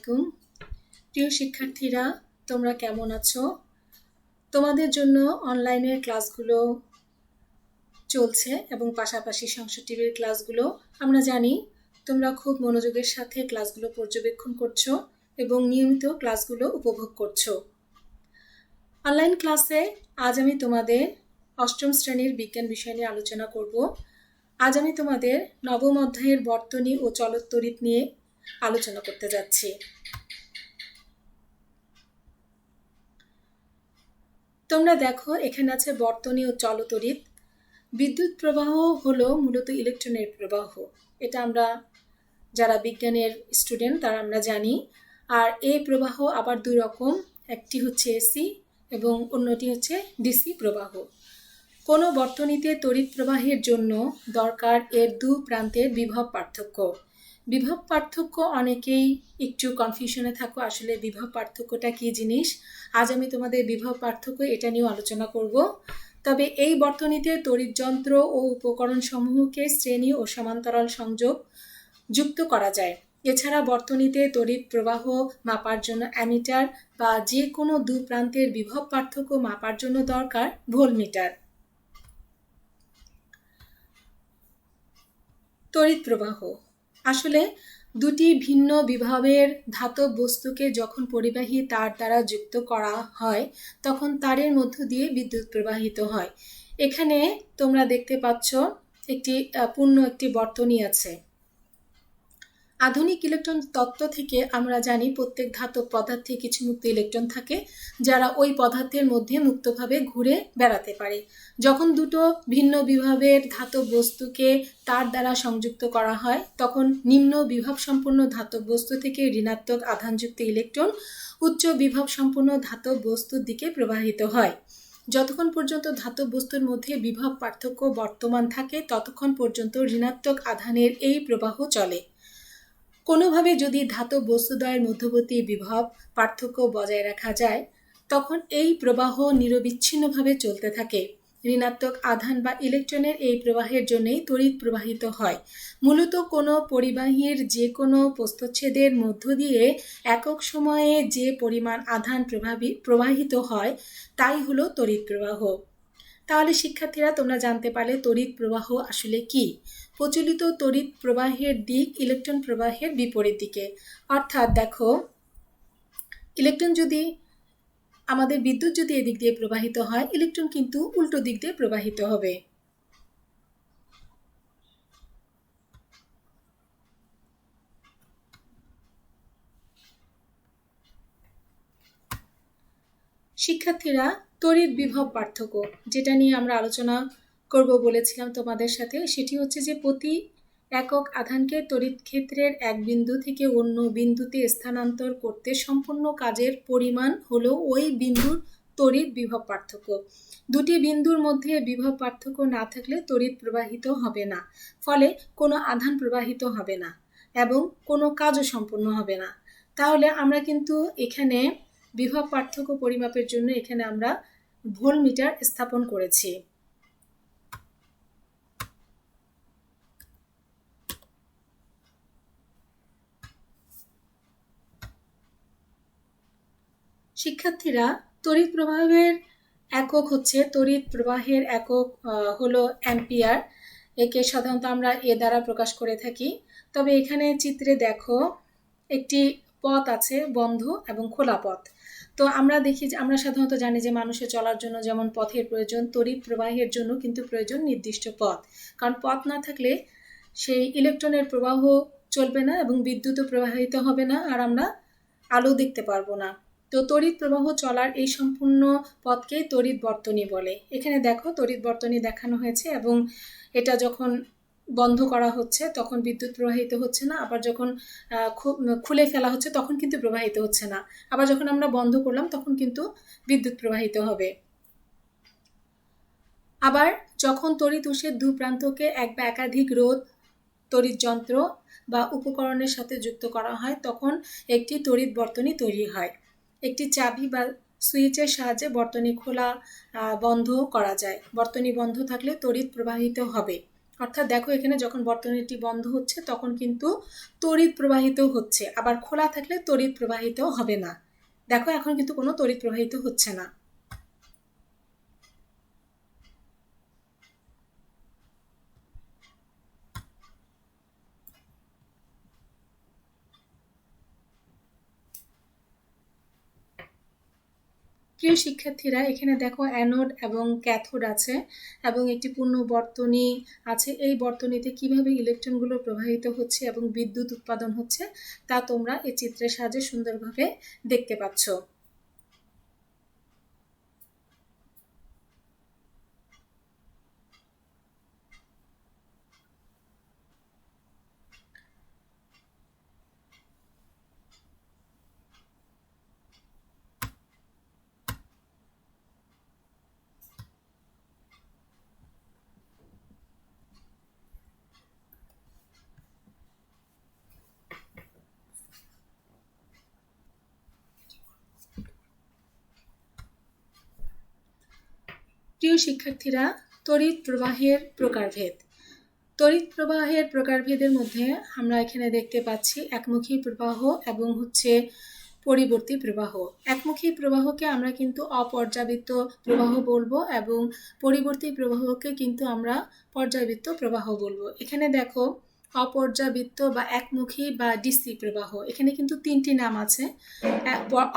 আলাইকুম প্রিয় শিক্ষার্থীরা, তোমরা কেমন আছো? তোমাদের জন্য অনলাইনের ক্লাসগুলো চলছে এবং পাশাপাশি সংসদ টিভির ক্লাসগুলো। আমরা জানি তোমরা খুব মনোযোগের সাথে ক্লাসগুলো পর্যবেক্ষণ করছো এবং নিয়মিত ক্লাসগুলো উপভোগ করছো। অনলাইন ক্লাসে আজ আমি তোমাদের অষ্টম শ্রেণীর বিজ্ঞান বিষয় নিয়ে আলোচনা করব। আজ আমি তোমাদের নবম অধ্যায়ের বর্তনী ও চলতরিৎ নিয়ে আলোচনা করতে যাচ্ছি। তোমরা দেখো, এখানে আছে বর্তনী ও চলতরিৎ। বিদ্যুৎ প্রবাহ হলো মূলত ইলেকট্রনের প্রবাহ। এটা আমরা যারা বিজ্ঞানের স্টুডেন্ট তারা আমরা জানি। আর এই প্রবাহ আবার দুই রকম, একটি হচ্ছে এসি এবং অন্যটি হচ্ছে ডিসি প্রবাহ। কোনো বর্তনীতে তড়িৎ প্রবাহের জন্য দরকার এর দু প্রান্তের বিভব পার্থক্য। বিভব পার্থক্য অনেকেই একটু কনফিউশনে থাকো, আসলে বিভব পার্থক্যটা কি জিনিস। আজ আমি তোমাদের বিভব পার্থক্য এটা নিয়েও আলোচনা করব। তবে এই বর্তনীতে তড়িৎ যন্ত্র ও উপকরণ সমূহকে শ্রেণী ও সমান্তরাল সংযোগ যুক্ত করা যায়। এছাড়া বর্তনীতে তড়িৎ প্রবাহ মাপার জন্য অ্যামিটার বা যে কোনো দু প্রান্তের বিভব পার্থক্য মাপার জন্য দরকার ভোল্টমিটার। তড়িৎ প্রবাহ আসলে দুটি ভিন্ন বিভবের ধাতব বস্তুকে যখন পরিবাহী তার দ্বারা যুক্ত করা হয় তখন তারের মধ্য দিয়ে বিদ্যুৎ প্রবাহিত হয়। এখানে তোমরা দেখতে পাচ্ছ একটি বর্তনী আছে। আধুনিক ইলেকট্রন তত্ত্ব থেকে আমরা জানি প্রত্যেক ধাতব পদার্থে কিছু মুক্ত ইলেকট্রন থাকে যারা ওই পদার্থের মধ্যে মুক্তভাবে ঘুরে বেড়াতে পারে। যখন দুটো ভিন্ন বিভবের ধাতব বস্তুকে তার দ্বারা সংযুক্ত করা হয় তখন নিম্ন বিভব সম্পন্ন ধাতব বস্তু থেকে ঋণাত্মক আধানযুক্ত ইলেকট্রন উচ্চ বিভব সম্পন্ন ধাতব বস্তুর দিকে প্রবাহিত হয়। যতক্ষণ পর্যন্ত ধাতব বস্তুর মধ্যে বিভব পার্থক্য বর্তমান থাকে ততক্ষণ পর্যন্ত ঋণাত্মক আধানের এই প্রবাহ চলে। কোনোভাবে যদি ধাতব বস্তুদ্বয়ের মধ্যবর্তী বিভব পার্থক্য বজায় রাখা যায় তখন এই প্রবাহ নিরবিচ্ছিন্নভাবে চলতে থাকে। ঋণাত্মক আধান বা ইলেকট্রনের এই প্রবাহের জন্যই তড়িৎ প্রবাহিত হয়। মূলত কোনো পরিবাহীর যে কোনো প্রস্থচ্ছেদের মধ্য দিয়ে একক সময়ে যে পরিমাণ আধান প্রবাহিত হয় তাই হলো তড়িৎ প্রবাহ। তাহলে শিক্ষার্থীরা, তোমরা জানতে পারলে তড়িৎ প্রবাহ আসলে কি। প্রচলিত তড়িৎ প্রবাহের দিক ইলেকট্রন প্রবাহের বিপরীত দিকে। অর্থাৎ দেখো, আমাদের বিদ্যুৎ যদি এদিক দিয়ে প্রবাহিত হয়, ইলেকট্রন কিন্তু উল্টো দিক দিয়ে প্রবাহিত হবে। শিক্ষার্থীরা, তড়িৎ বিভব পার্থক্য যেটা নিয়ে আমরা আলোচনা করব বলেছিলাম তোমাদের সাথে, সেটি হচ্ছে যে প্রতি একক আধানকে তড়িৎ ক্ষেত্রের এক বিন্দু থেকে অন্য বিন্দুতে স্থানান্তর করতে সম্পূর্ণ কাজের পরিমাণ হলো ওই বিন্দুর তড়িৎ বিভব পার্থক্য। দুটি বিন্দুর মধ্যে বিভব পার্থক্য না থাকলে তড়িৎ প্রবাহিত হবে না, ফলে কোনো আধান প্রবাহিত হবে না এবং কোনো কাজও সম্পূর্ণ হবে না। তাহলে আমরা কিন্তু এখানে বিভব পার্থক্য পরিমাপের জন্য এখানে আমরা ভোল্টমিটার স্থাপন করেছি। শিক্ষার্থীরা, তড়িৎ প্রবাহের একক হচ্ছে তড়িৎ প্রবাহের একক হলো অ্যাম্পিয়ার। একে সাধারণত আমরা এ দ্বারা প্রকাশ করে থাকি। তবে এখানে চিত্রে দেখো একটি পথ আছে, বন্ধ এবং খোলা পথ। তো আমরা সাধারণত জানি যে মানুষের চলার জন্য যেমন পথের প্রয়োজন, তড়িৎ প্রবাহের জন্য কিন্তু প্রয়োজন নির্দিষ্ট পথ। কারণ পথ না থাকলে সেই ইলেকট্রনের প্রবাহ চলবে না এবং বিদ্যুৎও প্রবাহিত হবে না, আর আমরা আলো দেখতে পারবো না। তো তড়িৎ প্রবাহ চলার এই সম্পূর্ণ পথকে তড়িৎ বর্তনী বলে। এখানে দেখো তড়িৎ বর্তনী দেখানো হয়েছে এবং এটা যখন বন্ধ করা হচ্ছে তখন বিদ্যুৎ প্রবাহিত হচ্ছে না, আবার যখন খুলে ফেলা হচ্ছে তখন কিন্তু প্রবাহিত হচ্ছে না, আবার যখন আমরা বন্ধ করলাম তখন কিন্তু বিদ্যুৎ প্রবাহিত হবে। আবার যখন তড়িৎ উৎসের দু প্রান্তকে এক বা একাধিক রোধ তড়িৎ যন্ত্র বা উপকরণের সাথে যুক্ত করা হয় তখন একটি তড়িৎ বর্তনী তৈরি হয়। একটি চাবি বা সুইচের সাহায্যে বর্তনী খোলা বন্ধ করা যায়। বর্তনী বন্ধ থাকলে তড়িৎ প্রবাহিত হবে। অর্থাৎ দেখো এখানে যখন বর্তনীটি বন্ধ হচ্ছে তখন কিন্তু তড়িৎ প্রবাহিত হচ্ছে, আবার খোলা থাকলে তড়িৎ প্রবাহিত হবে না। দেখো এখন কিন্তু কোনো তড়িৎ প্রবাহিত হচ্ছে না। প্রিয় শিক্ষার্থীরা, এখানে দেখো অ্যানোড এবং ক্যাথোড আছে এবং একটি পূর্ণ বর্তনী আছে। এই বর্তনীতে কিভাবে ইলেকট্রনগুলো প্রবাহিত হচ্ছে এবং বিদ্যুৎ উৎপাদন হচ্ছে তা তোমরা এই চিত্রের সাহায্যে সুন্দরভাবে দেখতে পাচ্ছ। প্রিয় শিক্ষার্থীরা, তড়িৎ প্রবাহের প্রকারভেদ। তড়িৎ প্রবাহের প্রকারভেদের মধ্যে আমরা এখানে দেখতে পাচ্ছি একমুখী প্রবাহ এবং পরিবর্তী প্রবাহ। একমুখী প্রবাহকে আমরা কিন্তু অপর্যাবৃত্ত প্রবাহ বলবো এবং পরিবর্তী প্রবাহকে কিন্তু আমরা পর্যাবৃত্ত প্রবাহ বলবো। এখানে দেখো অপর্যাবৃত্ত বা একমুখী বা ডিসি প্রবাহ, এখানে কিন্তু তিনটি নাম আছে: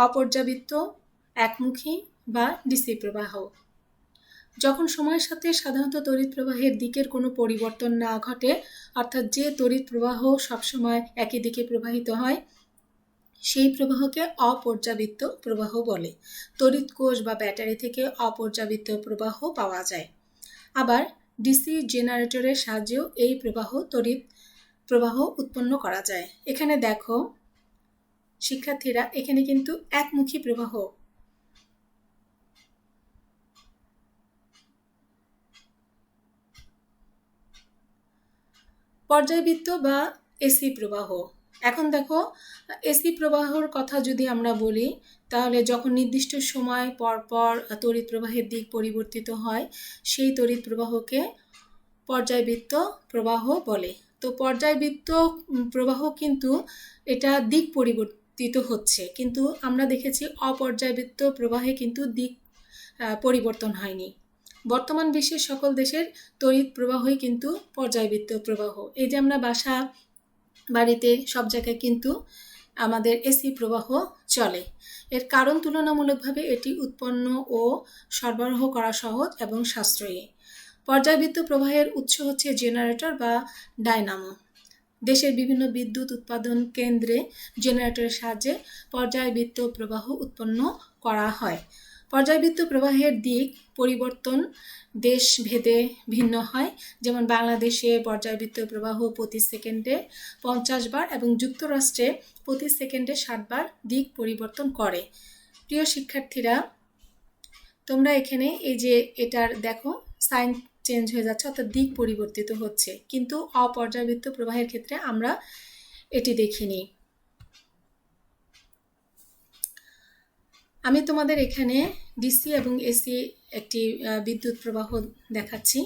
অপর্যাবৃত্ত, একমুখী বা ডিসি প্রবাহ। যখন সময়ের সাথে সাধারণত তড়িৎ প্রবাহের দিকের কোনো পরিবর্তন না ঘটে, অর্থাৎ যে তড়িৎ প্রবাহ সবসময় একই দিকে প্রবাহিত হয়, সেই প্রবাহকে অপর্যাবৃত্ত প্রবাহ বলে। তড়িৎ কোষ বা ব্যাটারি থেকে অপর্যাবৃত্ত প্রবাহ পাওয়া যায়। আবার ডিসি জেনারেটরের সাহায্যেও এই তড়িৎ প্রবাহ উৎপন্ন করা যায়। এখানে দেখো শিক্ষার্থীরা, এখানে কিন্তু একমুখী প্রবাহ। পর্যায়বৃত্ত বা এসি প্রবাহ। এখন দেখো এসি প্রবাহর কথা যদি আমরা বলি, তাহলে যখন নির্দিষ্ট সময় পর পর তড়িৎ প্রবাহের দিক পরিবর্তিত হয়, সেই তড়িৎ প্রবাহকে পর্যায়বৃত্ত প্রবাহ বলে। তো পর্যায়বৃত্ত প্রবাহ কিন্তু এটা দিক পরিবর্তিত হচ্ছে, কিন্তু আমরা দেখেছি অপর্যায়বৃত্ত প্রবাহে কিন্তু দিক পরিবর্তন হয়নি। বর্তমান বিশ্বের সকল দেশের তড়িৎ প্রবাহই কিন্তু পর্যায়বৃত্ত প্রবাহ। এই যে আমরা বাড়িতে সব জায়গায় কিন্তু আমাদের এসি প্রবাহ চলে। এর কারণ তুলনামূলকভাবে এটি উৎপন্ন ও সরবরাহ করা সহজ এবং সাশ্রয়ী। পর্যায়বৃত্ত প্রবাহের উৎস হচ্ছে জেনারেটর বা ডায়নামো। দেশের বিভিন্ন বিদ্যুৎ উৎপাদন কেন্দ্রে জেনারেটরের সাহায্যে পর্যায়বৃত্ত প্রবাহ উৎপন্ন করা হয়। পর্যায়বৃত্ত প্রবাহের দিক পরিবর্তন দেশ ভেদে ভিন্ন হয়। যেমন বাংলাদেশে পর্যায়বৃত্ত প্রবাহ প্রতি সেকেন্ডে 50 বার এবং যুক্তরাষ্ট্রে প্রতি সেকেন্ডে 60 বার দিক পরিবর্তন করে। প্রিয় শিক্ষার্থীরা, তোমরা এখানে এই যে এটার দেখো সাইন চেঞ্জ হয়ে যাচ্ছে, অর্থাৎ দিক পরিবর্তিত হচ্ছে, কিন্তু অপর্যাবৃত্ত প্রবাহের ক্ষেত্রে আমরা এটি দেখিনি। আমি তোমাদের এখানে ডিসি এবং এসি একটি বিদ্যুৎ প্রবাহ দেখাচ্ছি।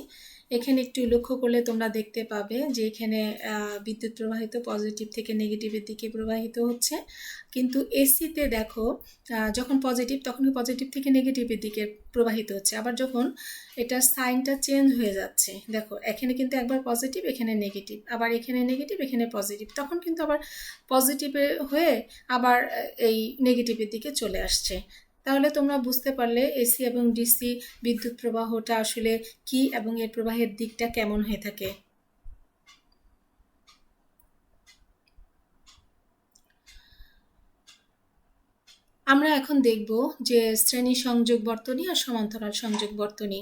এখানে একটু লক্ষ্য করলে তোমরা দেখতে পাবে যে এখানে বিদ্যুৎ প্রবাহিত পজিটিভ থেকে নেগেটিভের দিকে প্রবাহিত হচ্ছে, কিন্তু এসিতে দেখো যখন পজিটিভ তখন পজিটিভ থেকে নেগেটিভের দিকে প্রবাহিত হচ্ছে। আবার যখন এটা সাইনটা চেঞ্জ হয়ে যাচ্ছে, দেখো এখানে কিন্তু একবার পজিটিভ, এখানে নেগেটিভ, আবার এখানে নেগেটিভ, এখানে পজিটিভ, তখন কিন্তু আবার পজিটিভে হয়ে আবার এই নেগেটিভের দিকে চলে আসছে। তাহলে তোমরা বুঝতে পারলে এসি এবং ডিসি বিদ্যুৎ প্রবাহটা আসলে কি এবং এর প্রবাহের দিকটা কেমন হয়ে থাকে। আমরা এখন দেখব যে শ্রেণী সংযোগ বর্তনী আর সমান্তরাল সংযোগ বর্তনী।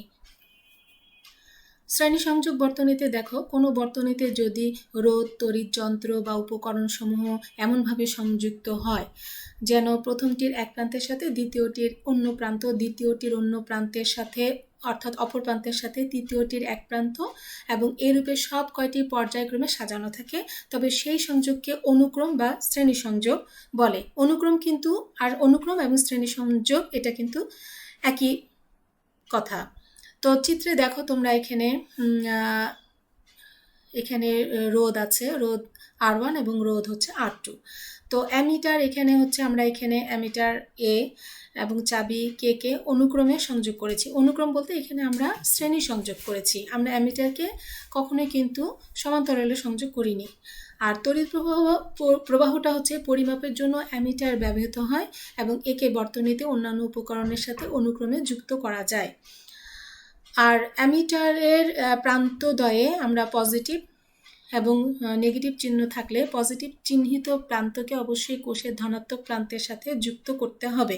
শ্রেণী সংযোগ বর্তনীতে দেখো কোনো বর্তনীতে যদি রোধ, তড়িৎ যন্ত্র বা উপকরণ সমূহ এমনভাবে সংযুক্ত হয় যেন প্রথমটির এক প্রান্তের সাথে দ্বিতীয়টির অন্য প্রান্ত, দ্বিতীয়টির অন্য প্রান্তের সাথে অর্থাৎ অপর প্রান্তের সাথে তৃতীয়টির এক প্রান্ত এবং এরূপে সব কয়টি পর্যায়ক্রমে সাজানো থাকে, তবে সেই সংযোগকে অনুক্রম বা শ্রেণী সংযোগ বলে। অনুক্রম এবং শ্রেণী সংযোগ এটা কিন্তু একই কথা। তো চিত্রে দেখো তোমরা এখানে এখানে রোধ আছে, রোধ R1 এবং রোধ হচ্ছে R2। তো অ্যামিটার এখানে হচ্ছে আমরা এখানে অ্যামিটার এ এবং চাবি কে অনুক্রমে সংযোগ করেছি। অনুক্রম বলতে এখানে আমরা শ্রেণী সংযোগ করেছি, আমরা অ্যামিটারকে কখনোই কিন্তু সমান্তরালে সংযোগ করিনি। আর তড়িৎ প্রবাহটা হচ্ছে পরিমাপের জন্য অ্যামিটার ব্যবহৃত হয় এবং একে বর্তনীতে অন্যান্য উপকরণের সাথে অনুক্রমে যুক্ত করা যায়। আর অ্যামিটারের প্রান্তদ্বয়ে আমরা পজিটিভ এবং নেগেটিভ চিহ্ন থাকলে পজিটিভ চিহ্নিত প্রান্তকে অবশ্যই কোষের ধনাত্মক প্রান্তের সাথে যুক্ত করতে হবে।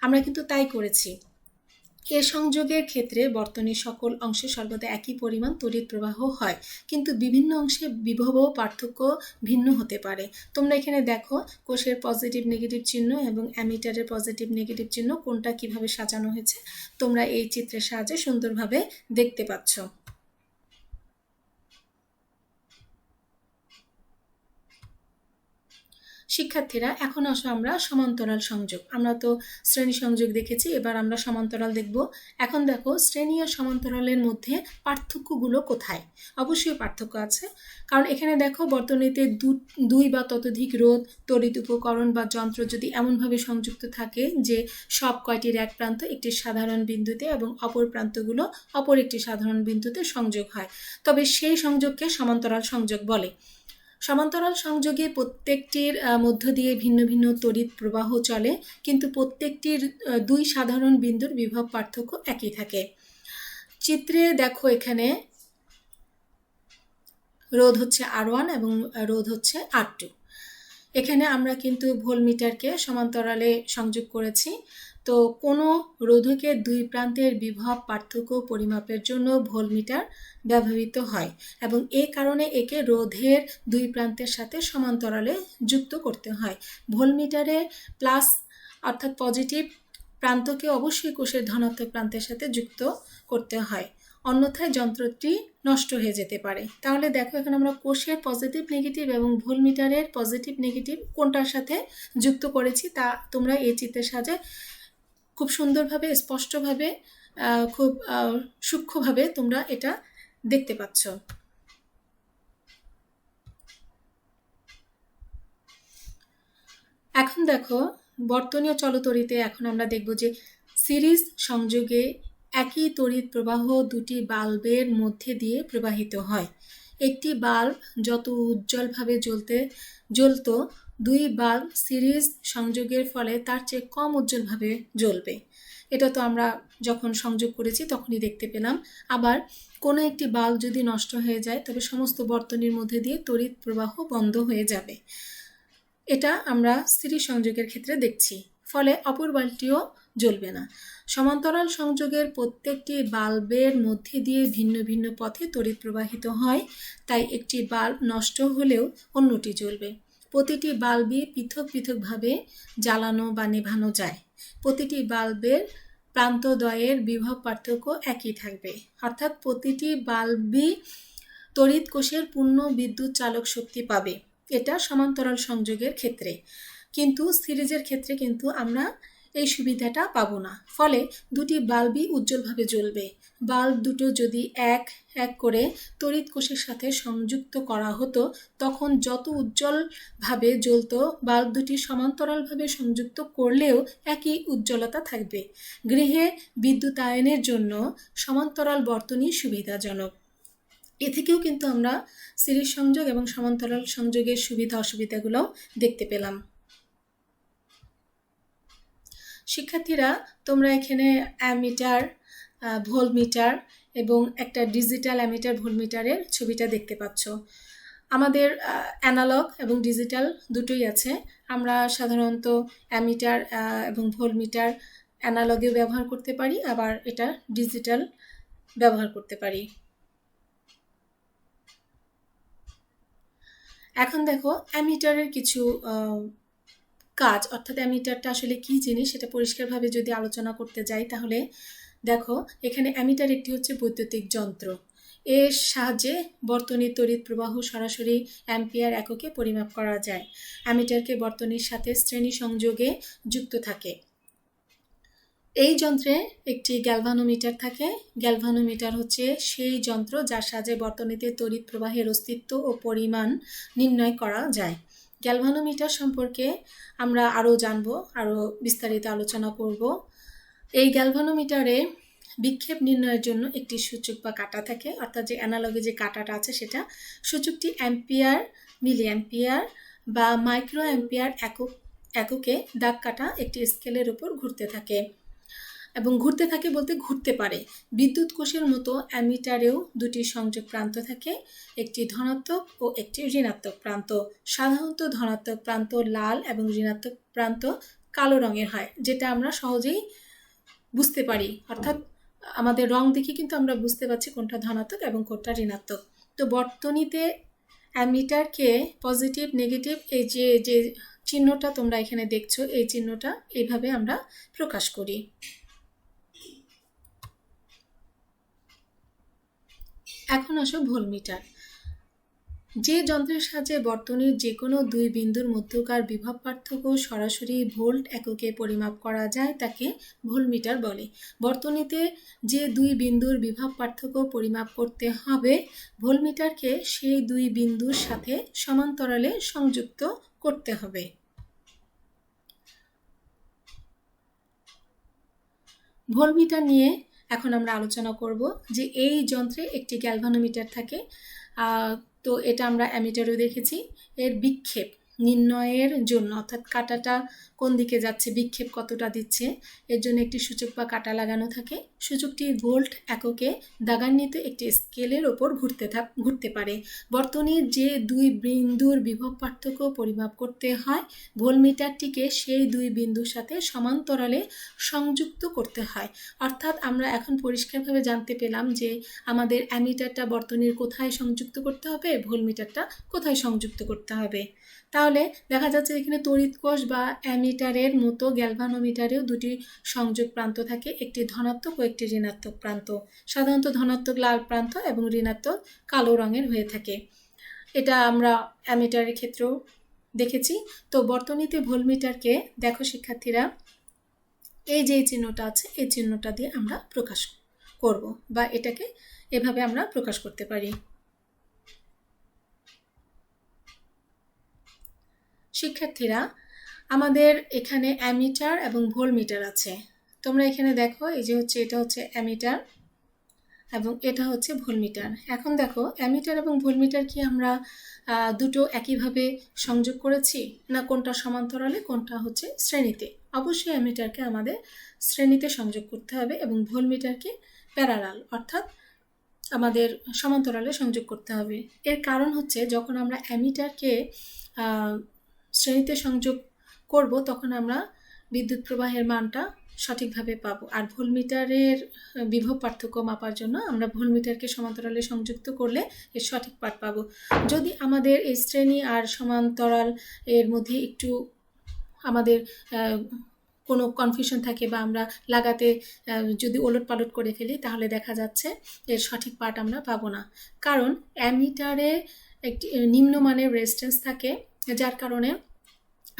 আমরা কিন্তু তাই করেছি। এ সংযোগের ক্ষেত্রে বর্তনীর সকল অংশে সর্বদা একই পরিমাণ তড়িৎ প্রবাহ হয়, কিন্তু বিভিন্ন অংশে বিভব ও পার্থক্য ভিন্ন হতে পারে। তোমরা এখানে দেখো কোষের পজিটিভ নেগেটিভ চিহ্ন এবং অ্যামিটারের পজিটিভ নেগেটিভ চিহ্ন কোনটা কিভাবে সাজানো হয়েছে তোমরা এই চিত্রের সাহায্যে সুন্দরভাবে দেখতে পাচ্ছ। শিক্ষার্থীরা, এখন আসো আমরা সমান্তরাল সংযোগ। আমরা তো শ্রেণী সংযোগ দেখেছি, এবার আমরা সমান্তরাল দেখব। এখন দেখো শ্রেণী ও সমান্তরালের মধ্যে পার্থক্যগুলো কোথায়। অবশ্যই পার্থক্য আছে, কারণ এখানে দেখো বর্তনীতে দুই বা ততোধিক রোধ, তড়িৎ উপকরণ বা যন্ত্র যদি এমনভাবে সংযুক্ত থাকে যে সব কয়টির এক প্রান্ত একটি সাধারণ বিন্দুতে এবং অপর প্রান্তগুলো অপর একটি সাধারণ বিন্দুতে সংযোগ হয়, তবে সেই সংযোগকে সমান্তরাল সংযোগ বলে। সমান্তরাল সংযোগে প্রত্যেকটির মধ্য দিয়ে ভিন্ন ভিন্ন তড়িৎ প্রবাহ চলে, কিন্তু প্রত্যেকটির দুই সাধারণ বিন্দুর বিভব পার্থক্য একই থাকে। চিত্রে দেখো এখানে রোধ হচ্ছে R1 এবং রোধ হচ্ছে R2। এখানে আমরা কিন্তু ভোল্টমিটারকে সমান্তরালে সংযোগ করেছি। তো কোনো রোধকের দুই প্রান্তের বিভব পার্থক্য পরিমাপের জন্য ভোল্টমিটার ব্যবহৃত হয় এবং এই কারণে একে রোধের দুই প্রান্তের সাথে সমান্তরালে যুক্ত করতে হয়। ভোল্টমিটারে প্লাস অর্থাৎ পজিটিভ প্রান্তকে অবশ্যই কোষের ধনাত্মক প্রান্তের সাথে যুক্ত করতে হয়, অন্যথায় যন্ত্রটি নষ্ট হয়ে যেতে পারে। তাহলে দেখো এখানে আমরা কোষের পজিটিভ নেগেটিভ এবং ভোল্টমিটারের পজিটিভ নেগেটিভ কোনটার সাথে যুক্ত করেছি তা তোমরা এই চিত্রের সাহায্যে খুব সুন্দরভাবে, স্পষ্টভাবে, খুব সূক্ষ্মভাবে তোমরা এটা দেখতে পাচ্ছ। এখন দেখো বর্তনী ও চলতড়িতে এখন আমরা দেখব যে সিরিজ সংযোগে একই তড়িৎ প্রবাহ দুটি বাল্বের মধ্যে দিয়ে প্রবাহিত হয়। একটি বাল্ব যত উজ্জ্বলভাবে জ্বলত, দুই বাল্ব সিরিজ সংযোগের ফলে তার চেয়ে কম উজ্জ্বলভাবে জ্বলবে। এটা তো আমরা যখন সংযোগ করেছি তখনই দেখতে পেলাম। আবার কোনো একটি বাল্ব যদি নষ্ট হয়ে যায় তবে সমস্ত বর্তনীর মধ্যে দিয়ে তড়িৎ প্রবাহ বন্ধ হয়ে যাবে। এটা আমরা সিরিজ সংযোগের ক্ষেত্রে দেখছি, ফলে অপর বাল্বটিও জ্বলবে না। সমান্তরাল সংযোগের প্রত্যেকটি বাল্বের মধ্যে দিয়ে ভিন্ন ভিন্ন পথে তড়িৎ প্রবাহিত হয়, তাই একটি বাল্ব নষ্ট হলেও অন্যটি জ্বলবে। প্রতিটি বাল্বই পৃথক পৃথকভাবে জ্বালানো বা নেভানো যায়। প্রতিটি বাল্বের প্রান্তদ্বয়ের বিভব পার্থক্য একই থাকবে, অর্থাৎ প্রতিটি বাল্বই তড়িৎ কোষের পূর্ণ বিদ্যুৎ চালক শক্তি পাবে। এটা সমান্তরাল সংযোগের ক্ষেত্রে, কিন্তু সিরিজের ক্ষেত্রে কিন্তু আমরা এই সুবিধাটা পাবো না, ফলে দুটি বাল্বই উজ্জ্বলভাবে জ্বলবে। বাল্ব দুটো যদি এক এক করে তড়িৎ কোষের সাথে সংযুক্ত করা হতো তখন যত উজ্জ্বলভাবে জ্বলতো, বাল্ব দুটি সমান্তরালভাবে সংযুক্ত করলেও একই উজ্জ্বলতা থাকবে। গৃহে বিদ্যুতায়নের জন্য সমান্তরাল বর্তনী সুবিধাজনক। এ থেকেও কিন্তু আমরা সিরিজ সংযোগ এবং সমান্তরাল সংযোগের সুবিধা অসুবিধাগুলো দেখতে পেলাম। শিক্ষার্থীরা, তোমরা এখানে অ্যামিটার, ভোল্টমিটার এবং একটা ডিজিটাল অ্যামিটার ভোল্টমিটারের ছবিটা দেখতে পাচ্ছ। আমাদের অ্যানালগ এবং ডিজিটাল দুটোই আছে। আমরা সাধারণত অ্যামিটার এবং ভোল্টমিটার অ্যানালগেও ব্যবহার করতে পারি, আবার এটা ডিজিটাল ব্যবহার করতে পারি। এখন দেখো অ্যামিটারের কিছু কাজ, অর্থাৎ অ্যামিটারটা আসলে কি জিনিস সেটা পরিষ্কারভাবে যদি আলোচনা করতে যাই তাহলে দেখো এখানে অ্যামিটার একটি হচ্ছে বৈদ্যুতিক যন্ত্র। এর সাহায্যে বর্তনীর তড়িৎ প্রবাহ সরাসরি অ্যাম্পিয়ার এককে পরিমাপ করা যায়। অ্যামিটারকে বর্তনীর সাথে শ্রেণী সংযোগে যুক্ত থাকে। এই যন্ত্রে একটি গ্যালভানোমিটার থাকে। গ্যালভানোমিটার হচ্ছে সেই যন্ত্র যার সাহায্যে বর্তনীতে তড়িৎ প্রবাহের অস্তিত্ব ও পরিমাণ নির্ণয় করা যায়। গ্যালভানোমিটার সম্পর্কে আমরা আরও জানব, আরও বিস্তারিত আলোচনা করব। এই গ্যালভানোমিটারে বিক্ষেপ নির্ণয়ের জন্য একটি সূচক বা কাঁটা থাকে, অর্থাৎ যে অ্যানালগে যে কাঁটাটা আছে সেটা। সূচকটি অ্যাম্পিয়ার, মিলি অ্যাম্পিয়ার বা মাইক্রো অ্যাম্পিয়ার এককে দাগ কাটা একটি স্কেলের উপর ঘুরতে থাকে, এবং ঘুরতে থাকে বলতে ঘুরতে পারে। বিদ্যুৎ কোষের মতো অ্যামিটারেও দুটি সংযোগ প্রান্ত থাকে, একটি ধনাত্মক ও একটি ঋণাত্মক প্রান্ত। সাধারণত ধনাত্মক প্রান্ত লাল এবং ঋণাত্মক প্রান্ত কালো রঙের হয়, যেটা আমরা সহজেই বুঝতে পারি, অর্থাৎ আমাদের রং দেখে কিন্তু আমরা বুঝতে পারছি কোনটা ধনাত্মক এবং কোনটা ঋণাত্মক। তো বর্তনীতে অ্যামিটারকে পজিটিভ, নেগেটিভ, এই যে যে চিহ্নটা তোমরা এখানে দেখছো, এই চিহ্নটা এইভাবে আমরা প্রকাশ করি। এখন আসো ভোল্টমিটার। যে যন্ত্রের সাহায্যে বর্তনীর যে কোনো দুই বিন্দুর মধ্যকার বিভব পার্থক্য সরাসরি ভোল্ট এককে পরিমাপ করা যায় তাকে ভোল্টমিটার বলে। বর্তনীতে যে দুই বিন্দুর বিভব পার্থক্য পরিমাপ করতে হবে, ভোল্টমিটারকে সেই দুই বিন্দুর সাথে সমান্তরালে সংযুক্ত করতে হবে। ভোল্টমিটার নিয়ে এখন আমরা আলোচনা করব যে এই যন্ত্রে একটি গ্যালভানোমিটার থাকে। তো এটা আমরা অ্যামিটারও দেখেছি। এর বিক্ষেপ নির্ণয়ের জন্য, অর্থাৎ কাঁটাটা কোন দিকে যাচ্ছে, বিক্ষেপ কতটা দিচ্ছে, এর জন্য একটি সূচক বা কাঁটা লাগানো থাকে। সূচকটি ভোল্ট এককে দাগান্বিত একটি স্কেলের ওপর ঘুরতে পারে। বর্তনীর যে দুই বিন্দুর বিভব পার্থক্য পরিমাপ করতে হয়, ভোল্টমিটারটিকে সেই দুই বিন্দুর সাথে সমান্তরালে সংযুক্ত করতে হয়। অর্থাৎ আমরা এখন পরিষ্কারভাবে জানতে পেলাম যে আমাদের অ্যামিটারটা বর্তনীর কোথায় সংযুক্ত করতে হবে, ভোল্টমিটারটা কোথায় সংযুক্ত করতে হবে। তাহলে দেখা যাচ্ছে এখানে তড়িৎ কোষ বা অ্যামিটারের মতো গ্যালভানোমিটারেও দুটি সংযোগ প্রান্ত থাকে, একটি ধনাত্মক ও একটি ঋণাত্মক প্রান্ত। সাধারণত ধনাত্মক লাল প্রান্ত এবং ঋণাত্মক কালো রঙের হয়ে থাকে। এটা আমরা অ্যামিটারের ক্ষেত্রেও দেখেছি। তো বর্তনীতে ভোল্টমিটারকে দেখো শিক্ষার্থীরা, এই যে চিহ্নটা আছে এই চিহ্নটা দিয়ে আমরা প্রকাশ করব, বা এটাকে এভাবে আমরা প্রকাশ করতে পারি। শিক্ষার্থীরা, আমাদের এখানে অ্যামিটার এবং ভোল্টমিটার আছে। তোমরা এখানে দেখো, এই যে এটা হচ্ছে অ্যামিটার এবং এটা হচ্ছে ভোল্টমিটার। এখন দেখো অ্যামিটার এবং ভোল্টমিটার কি আমরা দুটো একইভাবে সংযোগ করেছি, না কোনটা সমান্তরালে কোনটা হচ্ছে শ্রেণীতে? অবশ্যই অ্যামিটারকে আমাদের শ্রেণীতে সংযোগ করতে হবে এবং ভোল্টমিটারকে প্যারালাল, অর্থাৎ আমাদের সমান্তরালে সংযোগ করতে হবে। এর কারণ হচ্ছে যখন আমরা অ্যামিটারকে শ্রেণীতে সংযোগ করব তখন আমরা বিদ্যুৎ প্রবাহের মানটা সঠিকভাবে পাবো। আর ভোল্টমিটারের বিভব পার্থক্য মাপার জন্য আমরা ভোল্টমিটারকে সমান্তরালে সংযুক্ত করলে এর সঠিক পাঠ পাবো। যদি আমাদের এই শ্রেণী আর সমান্তরাল এর মধ্যে একটু আমাদের কোনো কনফিউশন থাকে বা আমরা লাগাতে যদি ওলট পালট করে ফেলি, তাহলে দেখা যাচ্ছে এর সঠিক পাঠ আমরা পাবো না। কারণ অ্যামিটারে একটি নিম্নমানের রেজিস্ট্যান্স থাকে, যার কারণে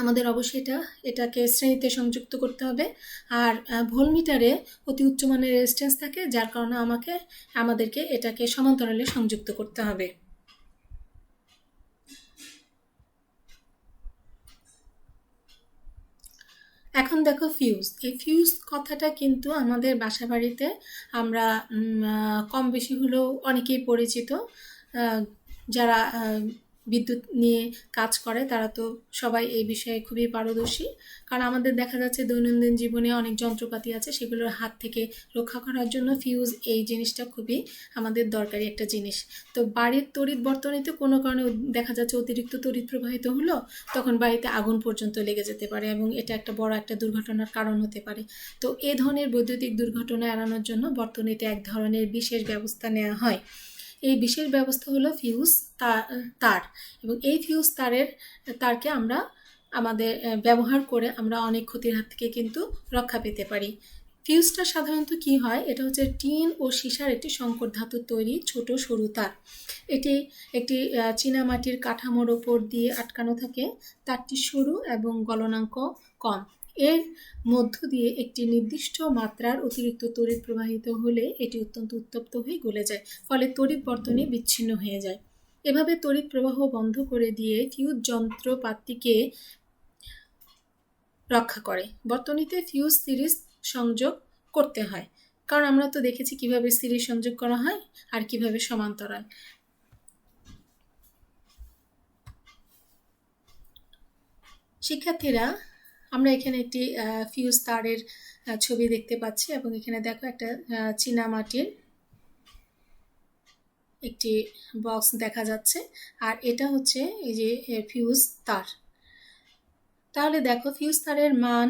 আমাদের অবশ্যই এটাকে শ্রেণীতে সংযুক্ত করতে হবে। আর ভোল্টমিটারে অতি উচ্চমানের রেজিস্ট্যান্স থাকে, যার কারণে আমাদেরকে এটাকে সমান্তরালে সংযুক্ত করতে হবে। এখন দেখো ফিউজ। এই ফিউজ কথাটা কিন্তু আমাদের বাসা বাড়িতে আমরা কম বেশি হলেও অনেকেই পরিচিত। যারা বিদ্যুৎ নিয়ে কাজ করে তারা তো সবাই এই বিষয়ে খুবই পারদর্শী, কারণ আমাদের দেখা যাচ্ছে দৈনন্দিন জীবনে অনেক যন্ত্রপাতি আছে, সেগুলোর হাত থেকে রক্ষা করার জন্য ফিউজ এই জিনিসটা খুবই আমাদের দরকারি একটা জিনিস। তো বাড়ির তড়িৎ বর্তনীতে কোনো কারণে দেখা যাচ্ছে অতিরিক্ত তড়িৎ প্রবাহিত হলো, তখন বাড়িতে আগুন পর্যন্ত লেগে যেতে পারে এবং এটা একটা বড় একটা দুর্ঘটনার কারণ হতে পারে। তো এ ধরনের বৈদ্যুতিক দুর্ঘটনা এড়ানোর জন্য বর্তনীতে এক ধরনের বিশেষ ব্যবস্থা নেওয়া হয়। এই বিশেষ ব্যবস্থা হলো ফিউজ তার, এবং এই ফিউজ তারকে আমরা আমাদের ব্যবহার করে আমরা অনেক ক্ষতির হাত থেকে কিন্তু রক্ষা পেতে পারি। ফিউজটা সাধারণত কি হয়, এটা হচ্ছে টিন ও সীসার একটি সংকর ধাতুর তৈরি ছোট সরু তার। এটি একটি চীনামাটির কাঠামোর ওপর দিয়ে আটকানো থাকে। তারটি সরু এবং গলনাঙ্ক কম। এর মধ্য দিয়ে একটি নির্দিষ্ট মাত্রার অতিরিক্ত তড়িৎ প্রবাহিত হলে এটি অত্যন্ত উত্তপ্ত হয়ে গলে যায়, ফলে তড়িৎ বর্তনী বিচ্ছিন্ন হয়ে যায়। এভাবে তড়িৎ প্রবাহ বন্ধ করে দিয়ে ফিউজ যন্ত্রপাতিকে রক্ষা করে। বর্তনীতে ফিউজ সিরিজ সংযোগ করতে হয়, কারণ আমরা তো দেখেছি কিভাবে সিরিজ সংযোগ করা হয় আর কিভাবে সমান্তরাল। শিক্ষার্থীরা, আমরা এখানে একটি ফিউজ তারের ছবি দেখতে পাচ্ছি এবং এখানে দেখো একটা চীনামাটির একটি বক্স দেখা যাচ্ছে, আর এটা হচ্ছে এই যে ফিউজ তার। তাহলে দেখো ফিউজ তারের মান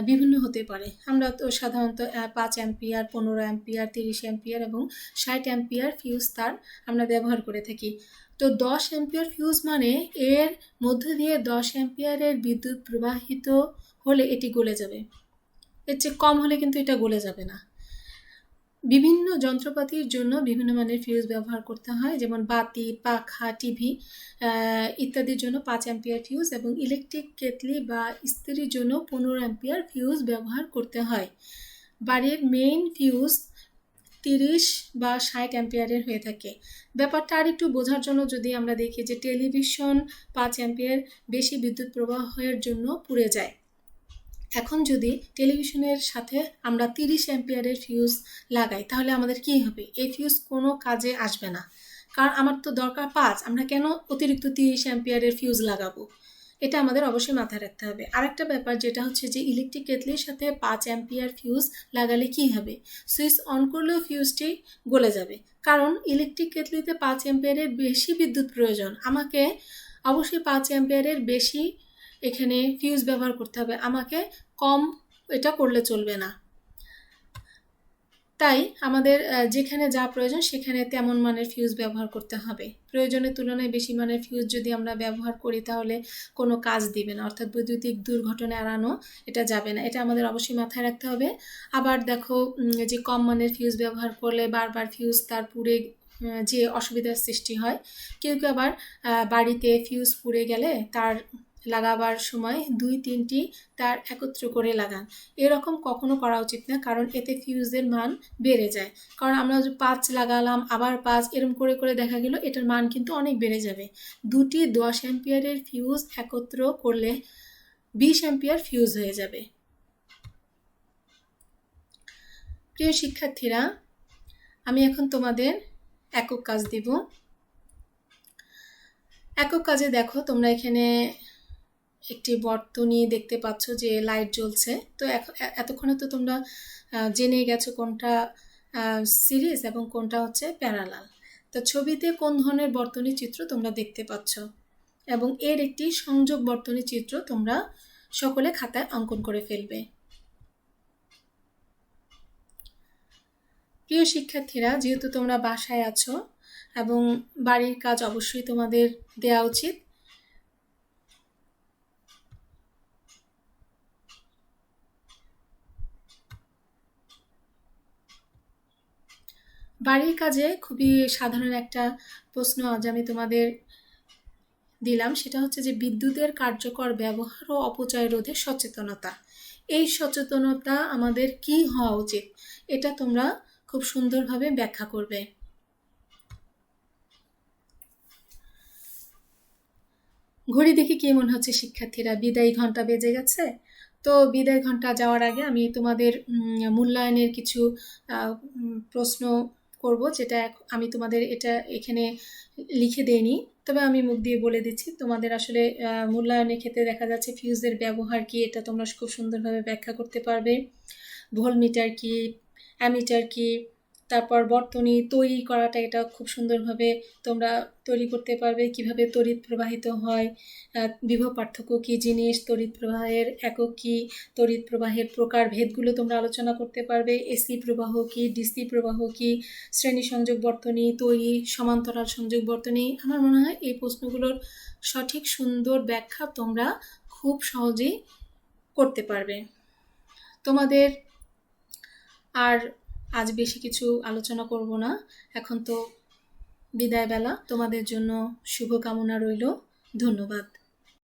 বিভিন্ন হতে পারে। আমরা তো সাধারণত 5 অ্যাম্পিয়ার, 15 অ্যাম্পিয়ার, 30 অ্যাম্পিয়ার এবং 60 অ্যাম্পিয়ার ফিউজ তার আমরা ব্যবহার করে থাকি। তো 10 অ্যাম্পিয়ার ফিউজ মানে এর মধ্য দিয়ে 10 অ্যাম্পিয়ারের বিদ্যুৎ প্রবাহিত হলে এটি গলে যাবে। এর চেয়ে কম হলে কিন্তু এটা গলে যাবে না। বিভিন্ন যন্ত্রপাতির জন্য বিভিন্ন মানের ফিউজ ব্যবহার করতে হয়, যেমন বাতি, পাখা, টিভি ইত্যাদির জন্য 5 অ্যাম্পিয়ার ফিউজ এবং ইলেকট্রিক কেটলি বা ইস্ত্রির জন্য 15 অ্যাম্পিয়ার ফিউজ ব্যবহার করতে হয়। বাড়ির মেইন ফিউজ 30 বা 60 অ্যাম্পিয়ারের হয়ে থাকে। ব্যাপারটা আর একটু বোঝার জন্য যদি আমরা দেখি যে টেলিভিশন 5 অ্যাম্পিয়ার বেশি বিদ্যুৎ প্রবাহের জন্য পুড়ে যায়। এখন যদি টেলিভিশনের সাথে আমরা 30 অ্যাম্পিয়ারের ফিউজ লাগাই, তাহলে আমাদের কি হবে? এই ফিউজ কোনো কাজে আসবে না, কারণ আমার তো দরকার 5, আমরা কেন অতিরিক্ত 30 অ্যাম্পিয়ারের ফিউজ লাগাবো? এটা আমাদের অবশ্যই মাথায় রাখতে হবে। আরেকটা ব্যাপার যেটা হচ্ছে যে ইলেকট্রিক কেটলির সাথে 5 অ্যাম্পিয়ার ফিউজ লাগালে কি হবে? সুইচ অন করলেও ফিউজটি গলে যাবে, কারণ ইলেকট্রিক কেটলিতে 5 অ্যাম্পিয়ারের বেশি বিদ্যুৎ প্রয়োজন। আমাকে অবশ্যই 5 অ্যাম্পিয়ারের বেশি এখানে ফিউজ ব্যবহার করতে হবে, আমাকে কম এটা করলে চলবে না। তাই আমাদের যেখানে যা প্রয়োজন সেখানে তেমন মানের ফিউজ ব্যবহার করতে হবে। প্রয়োজনের তুলনায় বেশি মানের ফিউজ যদি আমরা ব্যবহার করি তাহলে কোনো কাজ দিবে না, অর্থাৎ বৈদ্যুতিক দুর্ঘটনা এড়ানো এটা যাবে না। এটা আমাদের অবশ্যই মাথায় রাখতে হবে। আবার দেখো যে কম মানের ফিউজ ব্যবহার করলে বারবার ফিউজ তার পুড়ে যে অসুবিধার সৃষ্টি হয়। কেউ কেউ আবার বাড়িতে ফিউজ পুড়ে গেলে তার লাগাবার সময় 2-3টি তার একত্র করে লাগান। এরকম কখনো করা উচিত না, কারণ এতে ফিউজের মান বেড়ে যায়। কারণ আমরা 5 লাগালাম আবার 5, এরকম করে করে দেখা গেল এটার মান কিন্তু অনেক বেড়ে যাবে। 2টি 10 অ্যাম্পিয়ারের ফিউজ একত্র করলে 20 অ্যাম্পিয়ার ফিউজ হয়ে যাবে। প্রিয় শিক্ষার্থীরা, আমি এখন তোমাদের একক কাজ দিব। একক কাজে দেখো তোমরা এখানে একটি বর্তনী দেখতে পাচ্ছ যে লাইট জ্বলছে। তো এতক্ষণে তো তোমরা জেনে গেছো কোনটা সিরিজ এবং কোনটা হচ্ছে প্যারালাল। তো ছবিতে কোন ধরনের বর্তনী চিত্র তোমরা দেখতে পাচ্ছ এবং এর একটি সংযোগ বর্তনী চিত্র তোমরা সকলে খাতায় অঙ্কন করে ফেলবে। প্রিয় শিক্ষার্থীরা, যেহেতু তোমরা বাসায় আছো এবং বাড়ির কাজ অবশ্যই তোমাদের দেওয়া উচিত, বাড়ির কাজে খুবই সাধারণ একটা প্রশ্ন আজ আমি তোমাদের দিলাম, সেটা হচ্ছে যে বিদ্যুতের কার্যকর ব্যবহার ও অপচয় রোধে সচেতনতা। এই সচেতনতা আমাদের কি হওয়া উচিত, এটা তোমরা খুব সুন্দরভাবে ব্যাখ্যা করবে। ঘড়ি দেখে কি মনে হচ্ছে শিক্ষার্থীরা? বিদায় ঘন্টা বেজে গেছে। তো বিদায় ঘন্টা যাওয়ার আগে আমি তোমাদের মূল্যায়নের কিছু প্রশ্ন করব, যেটা আমি তোমাদের এটা এখানে লিখে দেইনি, তবে আমি মুখ দিয়ে বলে দিচ্ছি। তোমাদের আসলে মূল্যায়নের ক্ষেত্রে দেখা যাচ্ছে ফিউজের ব্যবহার কি, এটা তোমরা খুব সুন্দরভাবে ব্যাখ্যা করতে পারবে। ভোল্টমিটার কি, অ্যামিটার কি, তারপর বর্তনী তৈরি করাটা, এটা খুব সুন্দরভাবে তোমরা তৈরি করতে পারবে। কিভাবে তড়িৎ প্রবাহিত হয়, বিভব পার্থক্য কী জিনিস, তড়িৎ প্রবাহের একক কী, তড়িৎ প্রবাহের প্রকার ভেদগুলো তোমরা আলোচনা করতে পারবে। এসি প্রবাহ কী, ডিসি প্রবাহ কী, শ্রেণী সংযোগ বর্তনী তৈরি, সমান্তরাল সংযোগ বর্তনী। আমার মনে হয় এই প্রশ্নগুলোর সঠিক সুন্দর ব্যাখ্যা তোমরা খুব সহজেই করতে পারবে। তোমাদের আর আজ বেশি কিছু আলোচনা করব না, এখন তো বিদায় বেলা। তোমাদের জন্য শুভকামনা রইল। ধন্যবাদ।